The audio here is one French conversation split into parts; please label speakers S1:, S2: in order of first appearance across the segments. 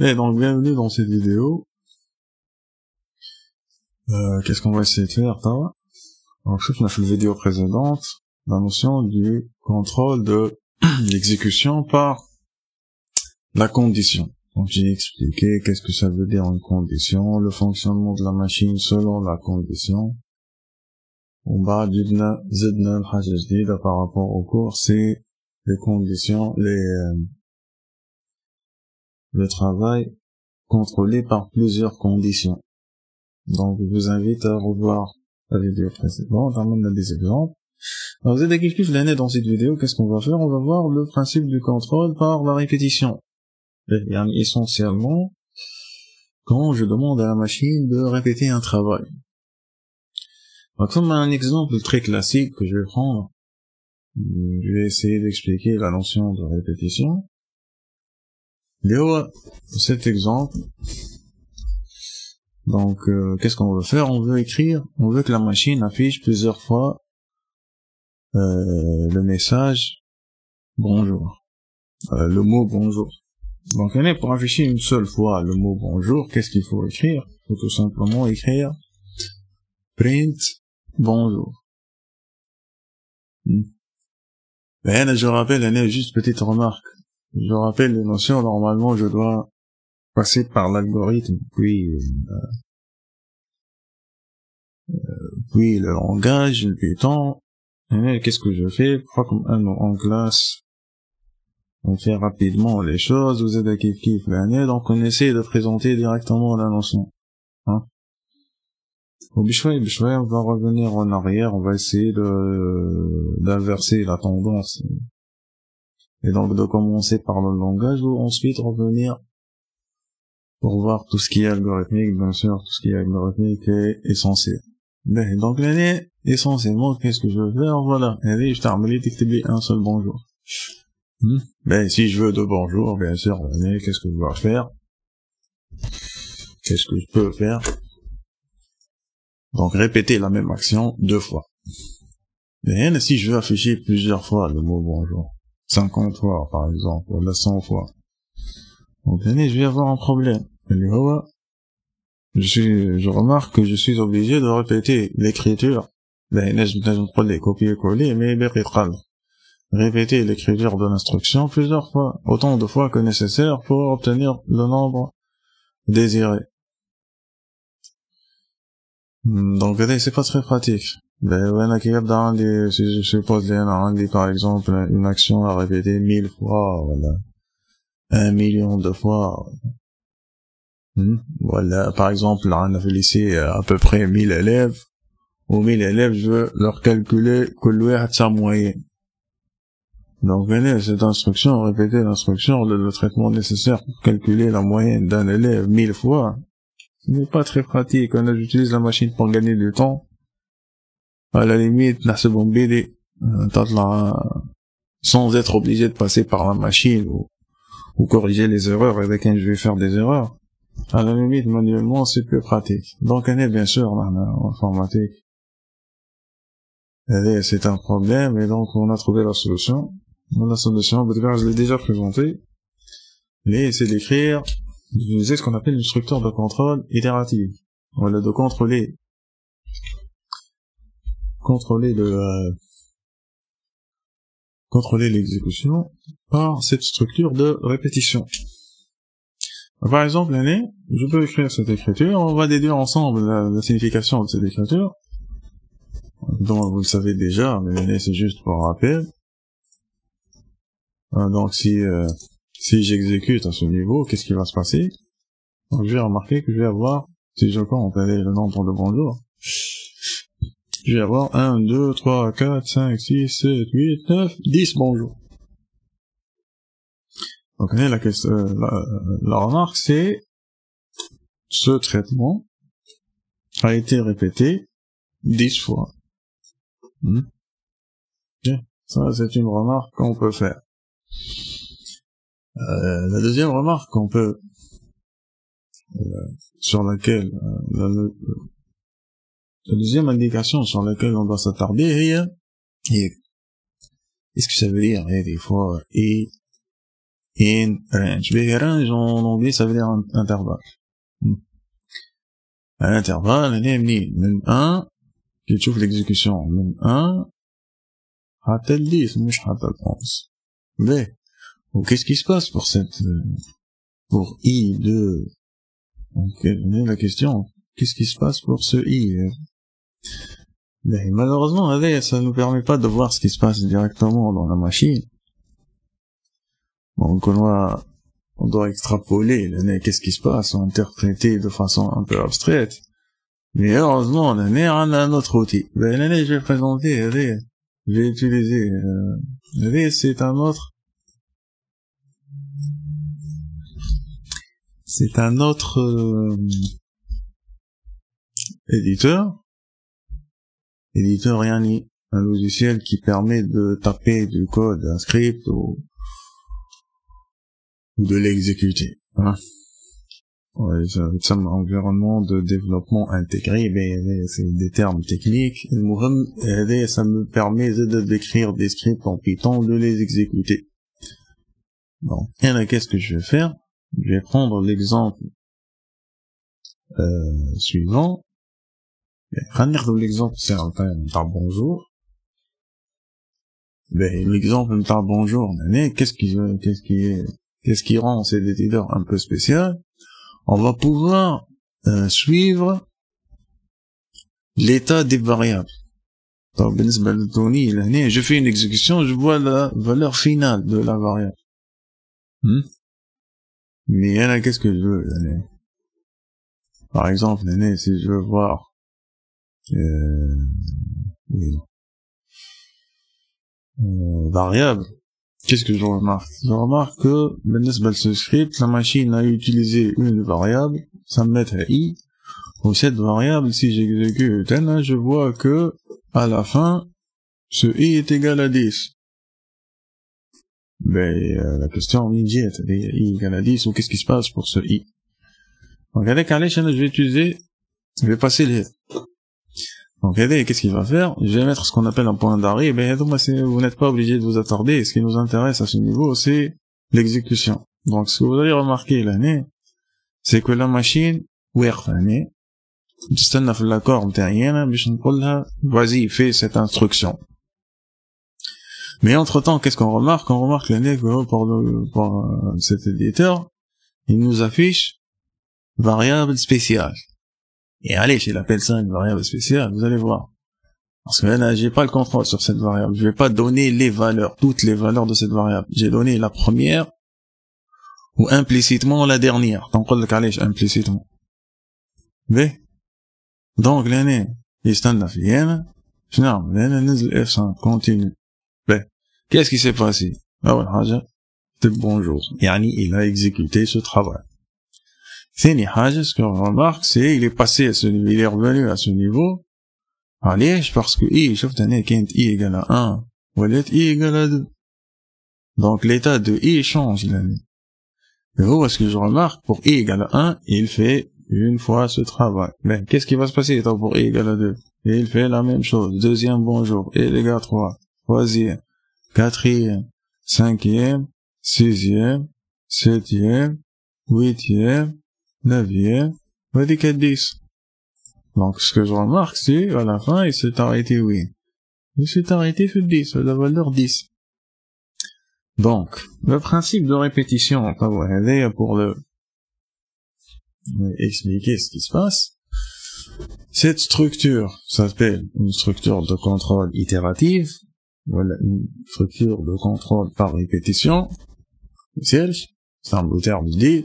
S1: Et donc, bienvenue dans cette vidéo. Qu'est-ce qu'on va essayer de faire, toi? Donc, on a fait la vidéo précédente, la notion du contrôle de l'exécution par la condition. Donc, j'ai expliqué qu'est-ce que ça veut dire une condition, le fonctionnement de la machine selon la condition. On va زدنا حاجة جديدة par rapport au cours, c'est les conditions, le travail contrôlé par plusieurs conditions. Donc, je vous invite à revoir la vidéo précédente, on a des exemples. Alors, vous êtes kiff l'année dans cette vidéo, qu'est-ce qu'on va faire? On va voir le principe du contrôle par la répétition. Essentiellement, quand je demande à la machine de répéter un travail. Donc, comme un exemple très classique que je vais prendre, je vais essayer d'expliquer la notion de répétition. Cet exemple. Donc, qu'est-ce qu'on veut faire? On veut que la machine affiche plusieurs fois le message bonjour, le mot bonjour. Donc, pour afficher une seule fois le mot bonjour, qu'est-ce qu'il faut écrire? Il faut tout simplement écrire print bonjour. Ben, je rappelle, juste petite remarque. Je rappelle les notions, normalement, je dois passer par l'algorithme, puis le langage, le Python. Qu'est-ce que je fais? Comme en classe, on fait rapidement les choses, vous êtes à kiff l'année, donc on essaie de présenter directement la notion. Hein? Au bichouet, on va revenir en arrière, on va essayer d'inverser la tendance. Et donc de commencer par le langage, ou ensuite revenir pour voir tout ce qui est algorithmique, bien sûr, tout ce qui est algorithmique est essentiel. Ben, donc l'année, essentiellement, qu'est-ce que je veux faire? Voilà, allez, je t'ai t'écris un seul bonjour. Ben, si je veux deux bonjours, bien sûr, l'année, qu'est-ce que je dois faire? Qu'est-ce que je peux faire? Donc, répéter la même action 2 fois. Mais si je veux afficher plusieurs fois le mot bonjour, 50 fois, par exemple, ou 100 fois, donc l'année, je vais avoir un problème. Je remarque que je suis obligé de répéter l'écriture. Ben, je prends les copier-coller, mais répéter l'écriture de l'instruction plusieurs fois, autant de fois que nécessaire pour obtenir le nombre désiré. Donc, c'est pas très pratique. Ben, si je suppose, par exemple, une action à répéter 1000 fois, voilà. 1 million de fois. Voilà, par exemple, là, on a fait lycée à peu près 1000 élèves. Aux 1000 élèves, je veux leur calculer sa moyenne. Donc, venez, cette instruction, répéter l'instruction, le traitement nécessaire pour calculer la moyenne d'un élève 1000 fois. Ce n'est pas très pratique. J'utilise la machine pour gagner du temps. À la limite, là, c'est bon, BD. Sans être obligé de passer par la machine ou corriger les erreurs avec lesquelles je vais faire des erreurs. À la limite, manuellement, c'est plus pratique. Donc, bien sûr, en informatique. C'est un problème, et donc, on a trouvé la solution. La solution, je l'ai déjà présentée. C'est d'écrire, d'utiliser ce qu'on appelle une structure de contrôle itérative. Voilà, de contrôler l'exécution par cette structure de répétition. Par exemple, je peux écrire cette écriture, on va déduire ensemble la signification de cette écriture, dont vous le savez déjà, mais c'est juste pour rappel. Donc, si j'exécute à ce niveau, qu'est-ce qui va se passer? Donc, je vais remarquer que je vais avoir, si je compte le nombre de bonjours, je vais avoir 1, 2, 3, 4, 5, 6, 7, 8, 9, 10 bonjours. Donc, la remarque, c'est ce traitement a été répété 10 fois. Ça, c'est une remarque qu'on peut faire. La deuxième remarque qu'on peut, sur laquelle, la deuxième indication sur laquelle on doit s'attarder, est, qu'est-ce que ça veut dire, des fois, in range. Mais range en anglais ça veut dire intervalle. Un intervalle, on est من 1 qui trouve l'exécution من 1 حتى ل 10 مش حتى ل 11. Mais qu'est-ce qui se passe pour pour I2? Donc la question, qu'est-ce qui se passe pour ce I? Mais malheureusement, ça ne nous permet pas de voir ce qui se passe directement dans la machine. Donc on doit extrapoler qu'est-ce qui se passe, ou interpréter de façon un peu abstraite. Mais heureusement, on a un autre outil. Je vais présenter, je vais utiliser, c'est un autre éditeur yani un logiciel qui permet de taper du code, un script ou de l'exécuter. Hein. Ouais, c'est un environnement de développement intégré, mais c'est des termes techniques. Ça me permet de d'écrire des scripts en Python, de les exécuter. Donc, qu'est-ce que je vais faire? Je vais prendre l'exemple suivant. L'exemple, c'est un bonjour. L'exemple d'un bonjour, qu'est-ce qui rend cet éditeur un peu spécial? On va pouvoir suivre l'état des variables. Donc, je fais une exécution, je vois la valeur finale de la variable. Mais qu'est-ce que je veux? Par exemple, si je veux voir variable, qu'est-ce que je remarque? Je remarque que dans ce script, la machine a utilisé une variable, ça me met à i, ou cette variable, si j'exécute, je vois que à la fin, ce i est égal à 10. La question est i égale à 10, ou qu'est-ce qui se passe pour ce i? Donc avec je vais passer les. Donc, qu'est-ce qu'il va faire? Je vais mettre ce qu'on appelle un point d'arrêt. Vous n'êtes pas obligé de vous attarder. Ce qui nous intéresse à ce niveau, c'est l'exécution. Donc, ce que vous allez remarquer, c'est que la machine, vas-y, fais cette instruction. Mais entre-temps, qu'est-ce qu'on remarque? On remarque, pour cet éditeur, il nous affiche variable spéciale. Et allez, il appelle ça une variable spéciale, vous allez voir. Parce que là, j'ai pas le contrôle sur cette variable. Je vais pas donner les valeurs, toutes les valeurs de cette variable. J'ai donné la première, ou implicitement la dernière. Donc, on va le implicitement. Donc, l'année, il se tente la F5, continue. Qu'est-ce qui s'est passé? C'est bonjour. Yani, il a exécuté ce travail. Ce qu'on remarque, c'est il est passé à ce niveau, il est revenu à ce niveau. Allez, parce que i, i égale à 1, ou i égale à 2. Donc l'état de i change. Mais ce que je remarque, pour i égale à 1, il fait une fois ce travail. Qu'est-ce qui va se passer pour i égale à 2? Il fait la même chose. Deuxième bonjour, et égale à 3. Troisième, quatrième, cinquième, sixième, septième, huitième, 9e, va dire 10. Donc, ce que je remarque, c'est, à la fin, il s'est arrêté, oui. Il s'est arrêté sur 10, la valeur 10. Donc, le principe de répétition, pour expliquer ce qui se passe, cette structure s'appelle une structure de contrôle itérative. Voilà, une structure de contrôle par répétition. C'est un beau terme dit.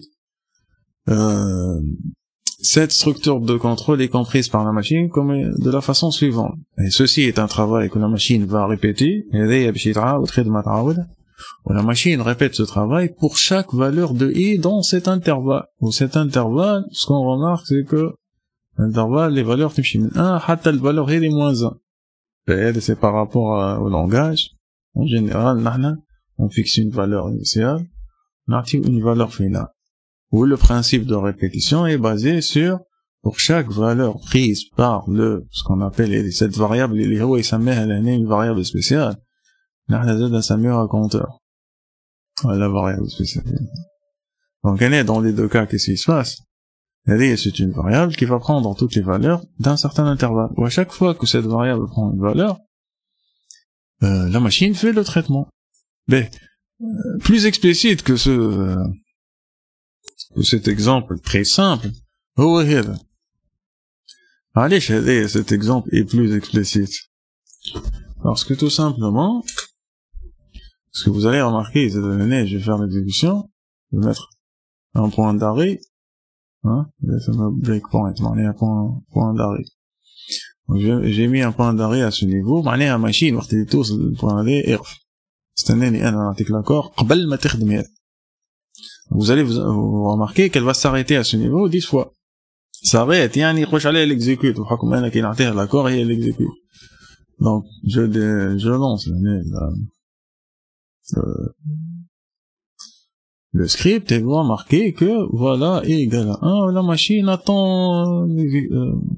S1: Cette structure de contrôle est comprise par la machine comme de la façon suivante. Et ceci est un travail que la machine va répéter. La machine répète ce travail pour chaque valeur de i dans cet intervalle. Ou cet intervalle, ce qu'on remarque, c'est que l'intervalle, les valeurs تمشي من 1 حتى الvaleur est moins 1. C'est par rapport au langage. En général, on fixe une valeur initiale, on active une valeur finale. Où le principe de répétition est basé sur, pour chaque valeur prise par ce qu'on appelle cette variable, il s'appelle une variable spéciale, on s'appelle un compteur. la variable spécifique. Donc, dans les deux cas, qu'est-ce qui se passe? C'est une variable qui va prendre toutes les valeurs d'un certain intervalle. Ou à chaque fois que cette variable prend une valeur, la machine fait le traitement. Mais, plus explicite que cet exemple très simple, allez, cet exemple est plus explicite. Parce que tout simplement, ce que vous allez remarquer, je vais faire l'exécution, je vais mettre un point d'arrêt, hein, breakpoint, un point d'arrêt. J'ai mis un point d'arrêt à ce niveau, la machine, le point d'arrêt, vous allez vous remarquer qu'elle va s'arrêter à ce niveau 10 fois. S'arrête, elle exécute, l'accord et elle exécute. Donc, je lance le script et vous remarquez que, voilà, est égal à 1, la machine attend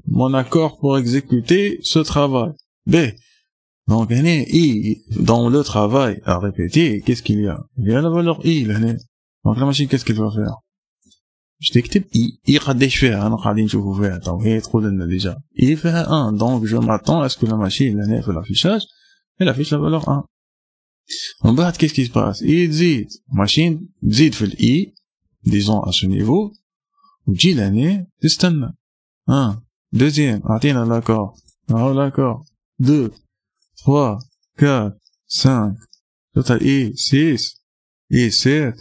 S1: mon accord pour exécuter ce travail. B. Donc, I, dans le travail à répéter, qu'est-ce qu'il y a? Il y a la valeur I, donc la machine, qu'est-ce qu'elle va faire? Je t'écris I, قديش فيها أنا قاعدين نشوفوا فيها تو هي تقول لنا déjà I fait 1, donc je m'attends à ce que la machine fait l'affichage elle affiche la valeur 1. En bas, qu'est-ce qui se passe? Il dit, machine, dit fait I, disons à ce niveau, ou dit l'année, تستنى. 1, deuxième, أعطينا l'accord, l'accord, 2, 3, 4, 5, total I 6, I 7,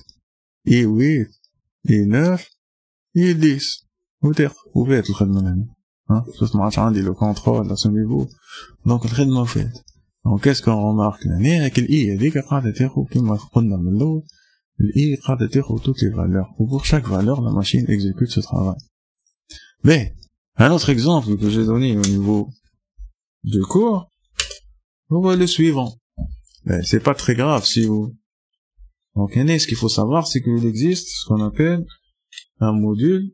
S1: I 8, I 9, I 10. وفات الخدمة لهنا. شفت ما عادش عندي le contrôle à ce niveau. Donc الخدمة وفات. Donc qu'est-ce qu'on remarque là? هاك الإي هذيك قاعدة تاخد كما قلنا من الأول. الإي قاعدة تاخد toutes les valeurs. Et pour chaque valeur, la machine exécute ce travail. Mais, un autre exemple que j'ai donné au niveau du cours, on voit le suivant. Mais c'est pas très grave si vous... Donc, ce qu'il faut savoir, c'est qu'il existe ce qu'on appelle un module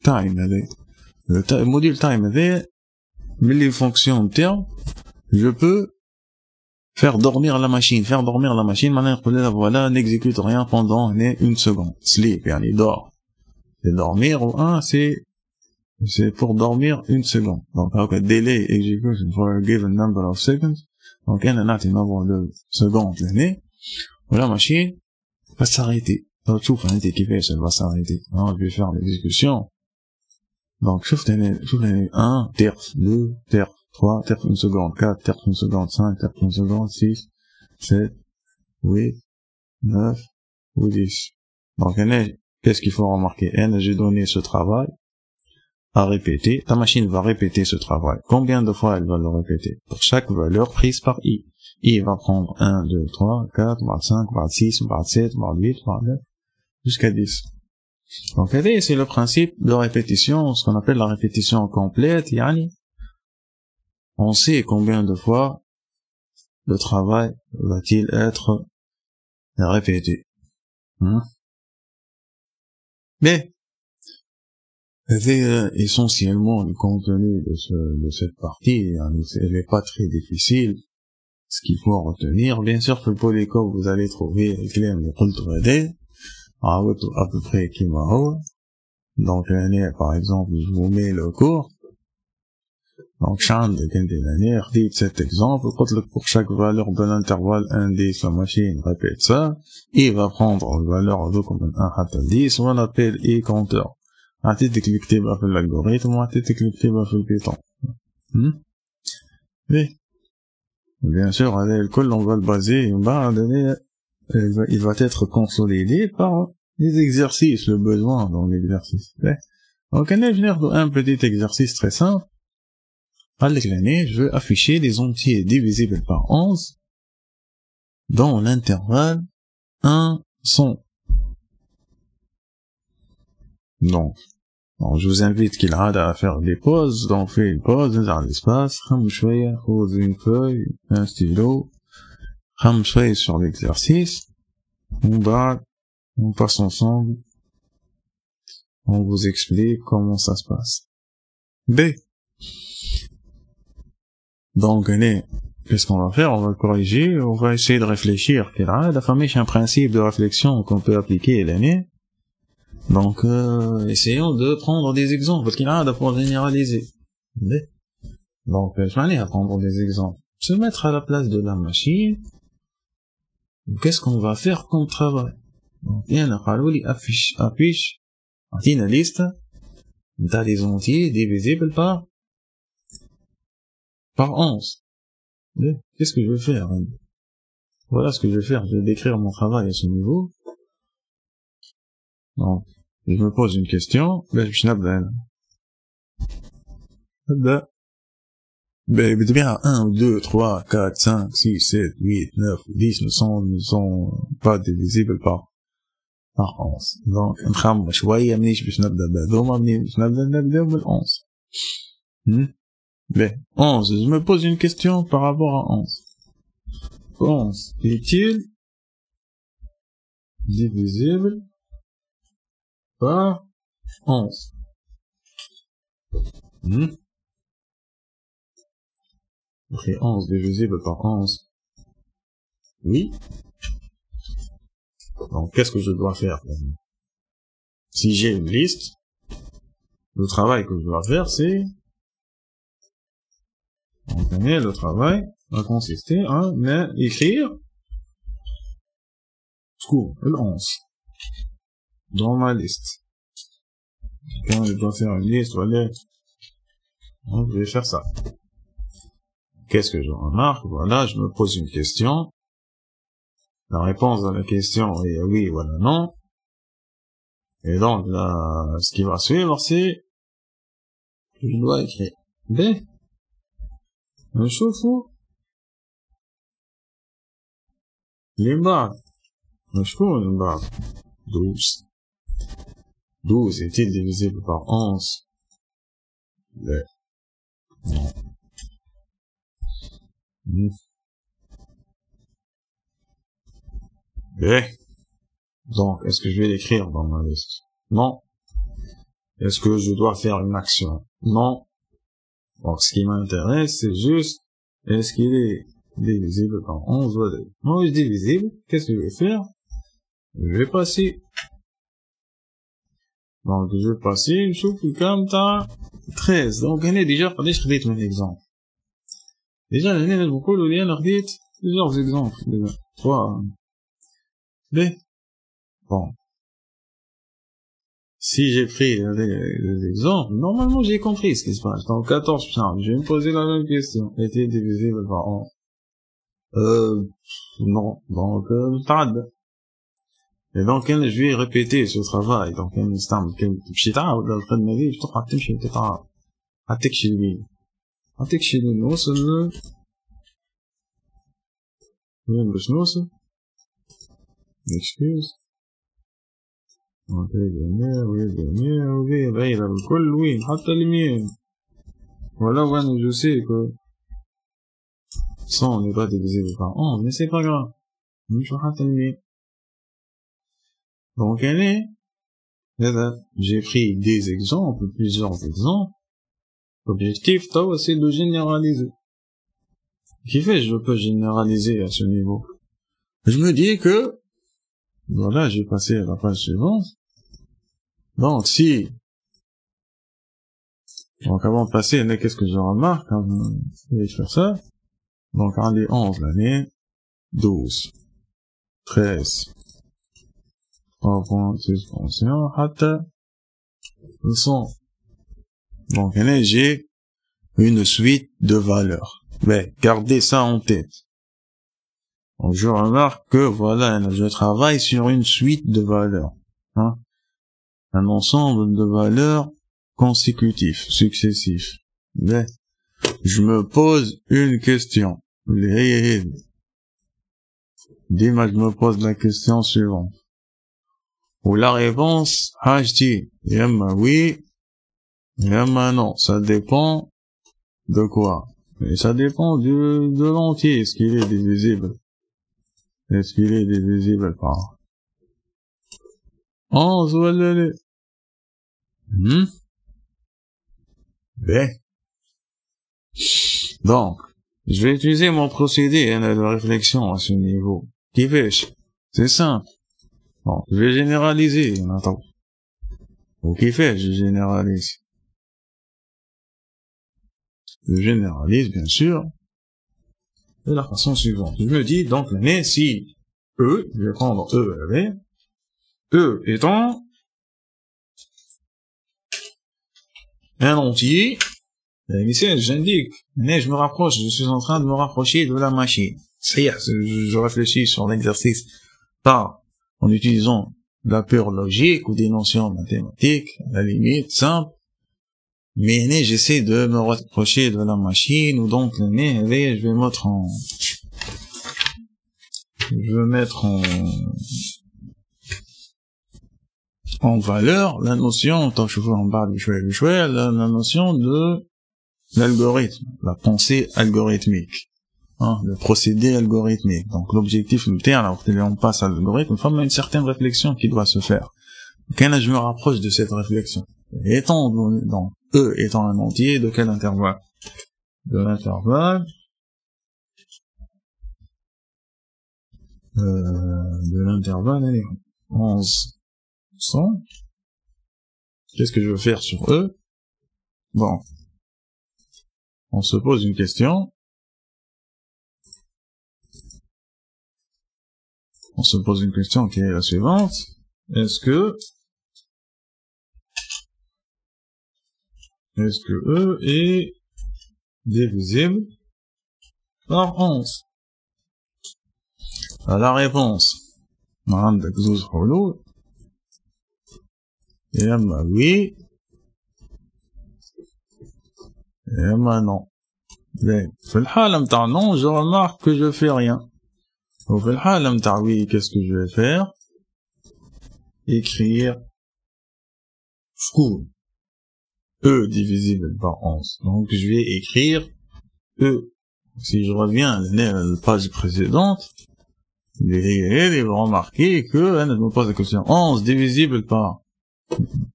S1: time. Le module time, mais les fonctions de terme, je peux faire dormir la machine. Maintenant, voilà, n'exécute rien pendant une seconde. Sleep, il dort. Et dormir, ou c'est pour dormir une seconde. Donc, delay execution for a given number of seconds. Donc, un nombre de secondes, où la machine va s'arrêter. Donc, tu vois, elle va s'arrêter. Je vais faire l'exécution. Donc, je fais 1, terf, 2, terf, 3, terf une seconde, 4, terf une seconde, 5, terf une seconde, 6, 7, 8, 9, ou 10. Donc, qu'est-ce qu'il faut remarquer? J'ai donné ce travail à répéter. Ta machine va répéter ce travail. Combien de fois elle va le répéter? Pour chaque valeur prise par I. I va prendre 1, 2, 3, 4, 5, 6, 7, 8, 9, jusqu'à 10. Donc, c'est le principe de répétition, ce qu'on appelle la répétition complète, on sait combien de fois le travail va-t-il être répété. Mais, c'est essentiellement le contenu de cette partie, elle n'est pas très difficile. Ce qu'il faut retenir, bien sûr, que pour les cours, vous allez trouver les clés à peu près qui m'a. Donc, par exemple, je vous mets le cours. Donc, dit cet exemple, pour chaque valeur de l'intervalle indice, la machine répète ça, il va prendre la valeur de comme 1 à 10, on l'appelle i compteur. هتتكليكتي بقى في الالجوريثم وهتتكليكتي بقى في البيتون. Oui. Bien sûr, le code, on va le baser, il va être consolidé par les exercices, le besoin dans l'exercice. Donc, on va venir un petit exercice très simple. Avec l'année, je veux afficher des entiers divisibles par 11 dans l'intervalle 1-100. Donc, je vous invite qu'il rade à faire des pauses. Donc, on fait une pause dans l'espace. Pose une feuille, un stylo. Sur l'exercice. On passe ensemble. On vous explique comment ça se passe. B. Donc, qu'est-ce qu'on va faire? On va corriger, on va essayer de réfléchir. La famille, c'est un principe de réflexion qu'on peut appliquer l'année. Donc, essayons de prendre des exemples, pour généraliser. Donc, je vais aller à prendre des exemples. Se mettre à la place de la machine. Qu'est-ce qu'on va faire comme travail? Donc, affiche, une liste, t'as des entiers divisibles par 11. Qu'est-ce que je vais faire? Voilà ce que je vais faire. Je vais décrire mon travail à ce niveau. Donc, je me pose une question. Je vais bien 1, 2, 3, 4, 5, 6, 7, 8, 9, 10 ne sont pas divisibles par 11. Donc, نخمم شوية منيش باش نبدا بهذوما باش نبداو بال11. 11, je me pose une question par rapport à 11. 11 est-il divisible par 11? Ok, 11 divisible par 11. Oui. Donc, qu'est-ce que je dois faire? Si j'ai une liste, le travail que je dois faire, c'est... le travail va consister à écrire le 11 dans ma liste. Quand je dois faire une liste, voilà, donc je vais faire ça. Qu'est-ce que je remarque? Voilà, je me pose une question. La réponse à la question est oui, voilà, non. Et donc, là, ce qui va suivre, c'est je dois écrire B. نشوفوا اللي من بعد شكون من بعد 12 12 est-il divisible par 11? لا B. Donc est-ce que je vais l'écrire dans ma liste? Non. Est-ce que je dois faire une action? Non. Donc, ce qui m'intéresse, c'est juste, est-ce qu'il est divisible par 11 ou 2? Non, il est divisible. Qu'est-ce que je vais faire? Je vais passer. Donc, je vais passer, je trouve comme ça, 13. Donc, on est déjà, je vais mon exemple. Déjà, on est beaucoup, on a plusieurs exemples, déjà. 3. B. Bon. Si j'ai pris les exemples, normalement j'ai compris ce qui se passe. Donc 14 simple, je vais me poser la même question. Est-il divisible par 11? Non. Donc, tarde. Et donc, je vais répéter ce travail. Donc, je تعاود للقد ما فيش تقعد تمشي وتتعاود. عتكشي البين. عتكشي البين نوصل. وين باش نوصل؟ excuse. وذي بعيدة بالكل وين حتى اليمين ولو أنا je sais que 100 n'est pas divisible par 11 mais c'est pas grave نمشو حتى اليمين. Donc j'ai pris des exemples, plusieurs exemples. L'objectif c'est de généraliser. Qui fait je peux généraliser à ce niveau? Je me dis que voilà, je vais passer à la page suivante. Donc, donc, avant de passer, qu'est-ce que je remarque, je vais écrire ça. Donc, on dit 11 l'année, 12, 13, 3 points de suspension, hatta, 100. Donc, j'ai une suite de valeurs. Mais, gardez ça en tête. Donc, je remarque que, voilà, je travaille sur une suite de valeurs. Un ensemble de valeurs consécutives, successives. Mais, je me pose une question. Dis-moi, je me pose la question suivante. Ou la réponse, je dis, yamma oui, yamma non. Ça dépend de quoi? Et ça dépend de l'entier. Est-ce qu'il est divisible? Est-ce qu'il est divisible par 11 ou elle est? B. Donc, Je vais utiliser mon procédé de réflexion à ce niveau. كيفاش? C'est simple. Bon, je vais généraliser, attends. Ou كيفاش je généralise? Je généralise, bien sûr, de la façon suivante. Je me dis, donc, l'année, si E, je vais prendre E avec, E étant un entier, ici, j'indique, mais je me rapproche, je suis en train de me rapprocher de la machine. C'est-à-dire, je réfléchis sur l'exercice pas en utilisant de la pure logique ou des notions mathématiques, à la limite, simple, mais j'essaie de me rapprocher de la machine, ou donc, je vais mettre en valeur la notion, tant que je veux en bas du choix, la notion de l'algorithme, la pensée algorithmique, hein, le procédé algorithmique. Donc l'objectif interne, on passe à l'algorithme, il y a une certaine réflexion qui doit se faire. Quand je me rapproche de cette réflexion, étant donc E étant un entier, de quel intervalle? De l'intervalle allez, 11 100. Qu'est-ce que je veux faire sur E? Bon, on se pose une question. On se pose une question qui est la suivante. Est-ce que E est divisible par 11? La réponse, عندك زوج حلول، يا اما oui يا اما non. في الحالة متاع non, je remarque que je fais rien. وفي الحالة متاع oui, qu'est-ce que je vais faire? Écrire شكون E divisible par 11. Donc je vais écrire E. Si je reviens à la page précédente, vous remarquez que je me pose la question 11 divisible par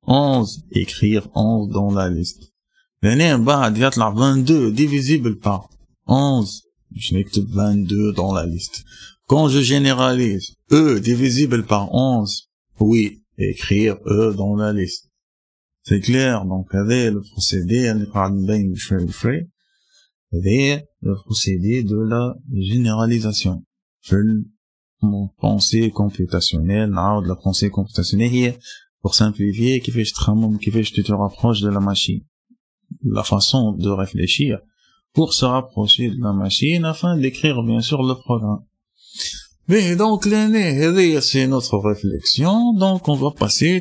S1: 11, écrire 11 dans la liste. L'année en bas, il y a 22 divisible par 11, je n'écris 22 dans la liste. Quand je généralise E divisible par 11, oui, écrire E dans la liste. C'est clair, donc avec le procédé, le procédé de la généralisation. Mon pensée computationnelle, de la pensée computationnelle, pour simplifier, qui fait tu te rapproches de la machine. La façon de réfléchir pour se rapprocher de la machine afin d'écrire bien sûr le programme. Mais donc l'année, c'est notre réflexion, donc on va passer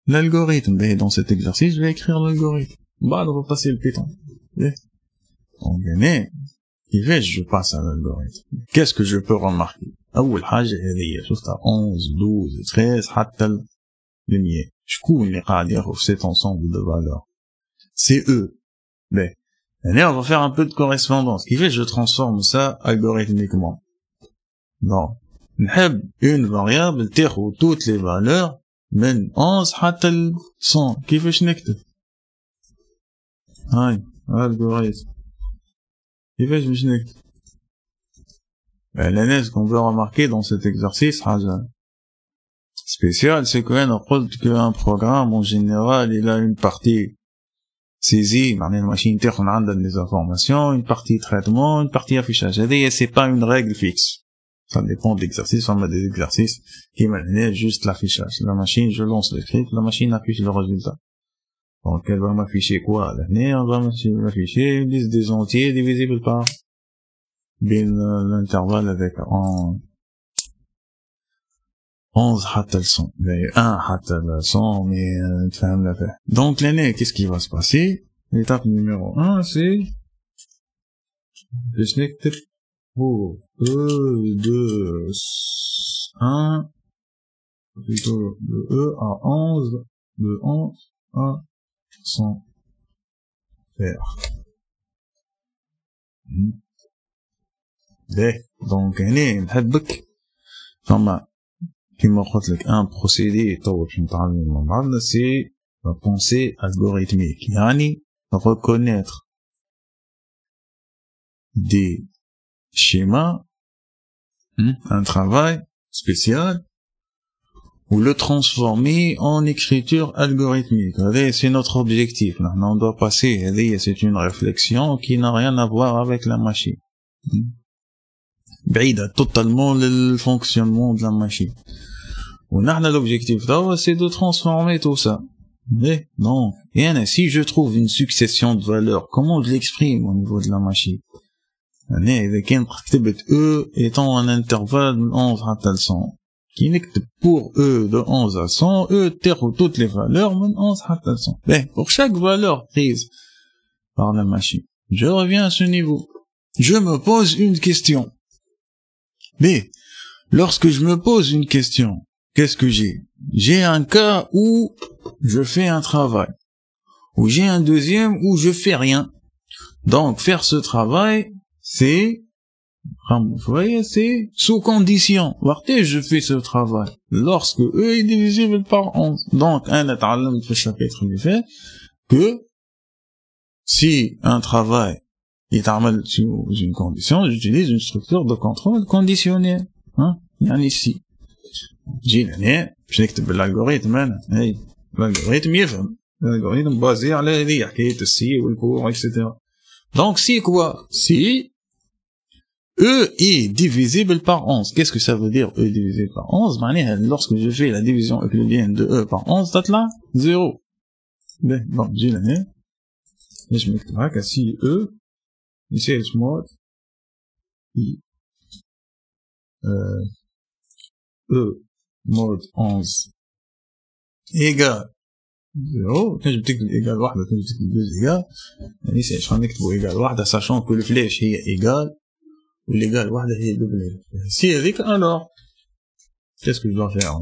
S1: l'algorithme. Dans cet exercice, je vais écrire l'algorithme. Bah, on va passer le Python. Donc l'année, je passe à l'algorithme. Qu'est-ce que je peux remarquer? أول حاجة هذه شفتها 11, 12, 13 حتى المية. شكون اللي قاعد ياخذ cet ensemble de valeurs? C'est eux. Mais on va faire un peu de correspondance. Qui fait je transforme ça algorithmiquement. Non. نحب une variable تاخذ toutes les valeurs من 11 حتى ل 100. كيفاش نكتب؟ هاي algorithme. كيفاش باش نكتب؟ ce qu'on peut remarquer dans cet exercice, spécial, c'est qu'un programme, en général, il a une partie saisie, une machine on donne des informations, une partie traitement, une partie affichage. C'est pas une règle fixe. Ça dépend de l'exercice, on a des exercices qui m'amènent juste l'affichage. La machine, je lance le script, la machine affiche le résultat. Donc, elle va m'afficher quoi? L'année, on va m'afficher une liste des entiers divisible par l'intervalle avec 11 حتى ل 100 mais 1 حتى ل 100 mais تفهم la fait. Donc l'année, qu'est-ce qui va se passer? L'étape numéro 1, c'est je n'écris pour E de 1 plutôt de E à 11 de 11 à 100 faire. Donc نحبك فما كيما قلت لك un procédé باش نتعلمو مع بعضنا c'est la pensée algorithmique يعني reconnaître des schémas, un travail spécial, ou le transformer en écriture algorithmique. C'est notre objectif. On doit passer, c'est une réflexion qui n'a rien à voir avec la machine. بعيدة totalement le fonctionnement de la machine. L'objectif c'est de transformer tout ça. Donc, si je trouve une succession de valeurs, comment je l'exprime au niveau de la machine? إذا كان كتبت E étant un intervalle de 11 حتى 100. Qui n'écrit pour E de 11 à 100, E terre toutes les valeurs de 11 حتى 100. Pour chaque valeur prise par la machine, je reviens à ce niveau. Je me pose une question. Mais, lorsque je me pose une question, qu'est-ce que j'ai? J'ai un cas où je fais un travail. Ou j'ai un deuxième où je fais rien. Donc, faire ce travail, c'est, vous voyez, c'est sous condition. Je fais ce travail. Lorsque E est divisible par 11. Donc, on a dans le chapitre du fait que si un travail est sous une condition, j'utilise une structure de contrôle conditionnel. يعني ici. جينا هنا باش نكتب الالغوريثم انا الالغوريثم يفهم الالغوريثم بازي على هذه حكايه السي والبور etc. Donc si quoi? Si E est divisible par 11. Qu'est-ce que ça veut dire E divisé par 11? معناها lorsque je fais la division euclidienne de E par 11 تطلع 0. Donc جينا هنا باش نكتب هكا si E يساوي مود E mode 11 égale 0. تنجم تكتب égal واحدة تنجم تكتب 2 égal. يعني شحال نكتبو égal واحدة sachant que الفلاش هي égal والégal واحدة هي double. Si هذيك alors qu'est-ce que je dois faire?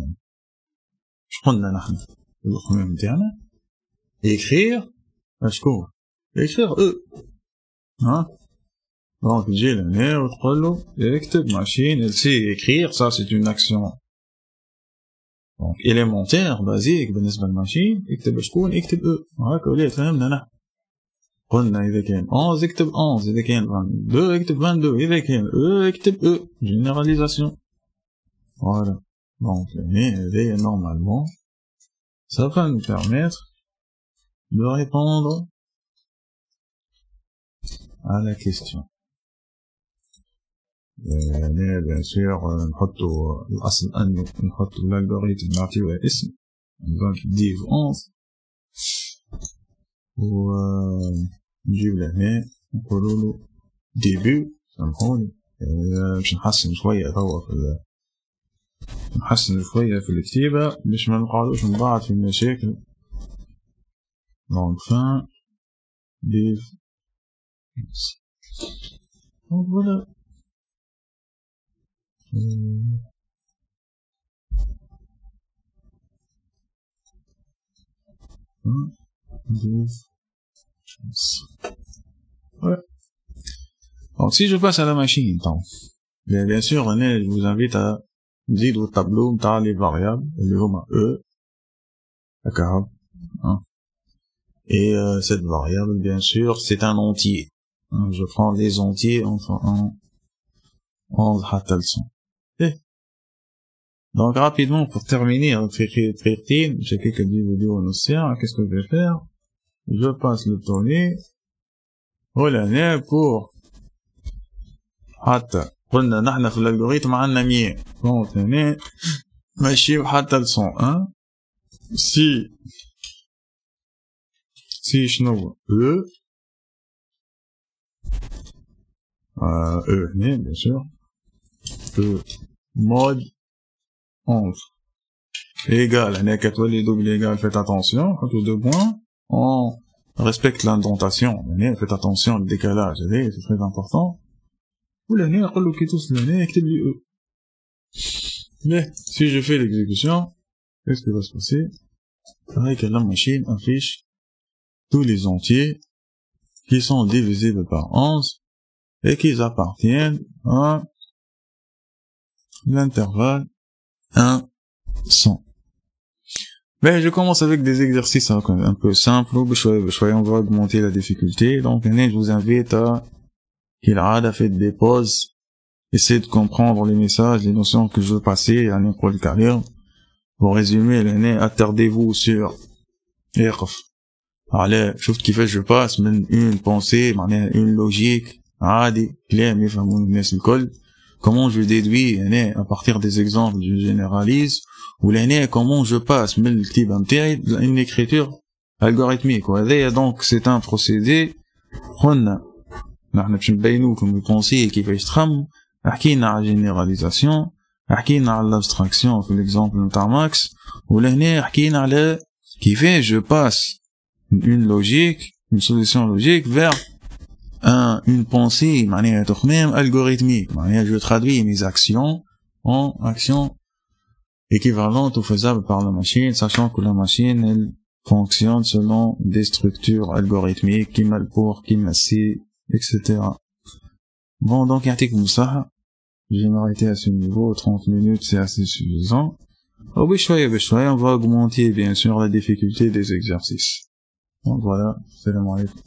S1: شقلنا نحن الخمام نتاعنا écrire شكون؟ écrire E. Donc, j'ai le nez, machine, elle sait écrire, ça c'est une action. Donc, élémentaire, basique, بالنسبة للماشين، اكتب شكون، اكتب E. هاكا وليت فهمنا نحن. قلنا إذا كان 11 اكتب 11، إذا كان 22 اكتب 22، إذا كان E اكتب E. Généralisation. Voilà. Donc, le nez, normalement, ça va nous permettre de répondre à la question. bien sûr نحطوا الأصل أنه نحطوا الألغوريثم نعطيوه اسم donc div 11 ونجيب لهنا نقولوا له début سامحوني باش نحسن شوية توا نحسن شوية في الكتيبة باش ما نقعدوش من بعد في مشاكل. donc fin div donc voilà. Ouais. Donc si je passe à la machine, bien sûr, je vous invite à dire au tableau les variables, le homa E, d'accord, et cette variable, bien sûr, c'est un entier. Je prends les entiers en 11 حتى ل 100. Donc rapidement pour terminer j'ai quelques vidéos notières. Qu'est-ce que je vais faire? Je passe le tonnet voilà pour حتى قلنا نحن في الالغوريثم عندنا 100 donc هنا ماشي حتى ل 101 si شنو E هنا bien sûr E mode 11 égal هنا كتولي double égal. Faites attention entre 2 points, on respecte l'indentation. Faites attention au décalage, c'est très important. ولا هنا نقول له كي توصل هنا يكتب لي E. Mais si je fais l'exécution, qu'est-ce qui va se passer? Pareil que la machine affiche tous les entiers qui sont divisibles par 11 et qui appartiennent à l'intervalle 1, 100. Mais je commence avec des exercices un peu simples, on va augmenter la difficulté. Donc, je vous invite à qu'il a fait des pauses, essayer de comprendre les messages, les notions que je veux passer à n'importe quelle carrière. Pour résumer, attardez-vous sur يقف على شفت كيفاش je passe من une pensée معناها une logique عادي كلام يفهموا الناس الكل. Comment je déduis à partir des exemples je généralise ou comment je passe من الكتيبة نتاعي une écriture algorithmique. وهذايا donc c'est un procédé قلنا نحن باش نبينوكم البونسي كيفاش تخمم. حكينا على généralisation, حكينا على l'abstraction في l'exemple نتاع ماكس, ولهنا حكينا على كيفاش je passe une logique, une solution logique vers une pensée معناها تخمام algorithmique. معناها je traduis mes actions en actions équivalentes ou faisables par la machine, sachant que la machine elle fonctionne selon des structures algorithmiques qui mal pour, qui massi, etc. Bon, donc يعطيكم الصحة. Je vais m'arrêter à ce niveau, 30 minutes c'est assez suffisant. Oh oui, on va augmenter bien sûr la difficulté des exercices. Donc voilà, salam alaikum.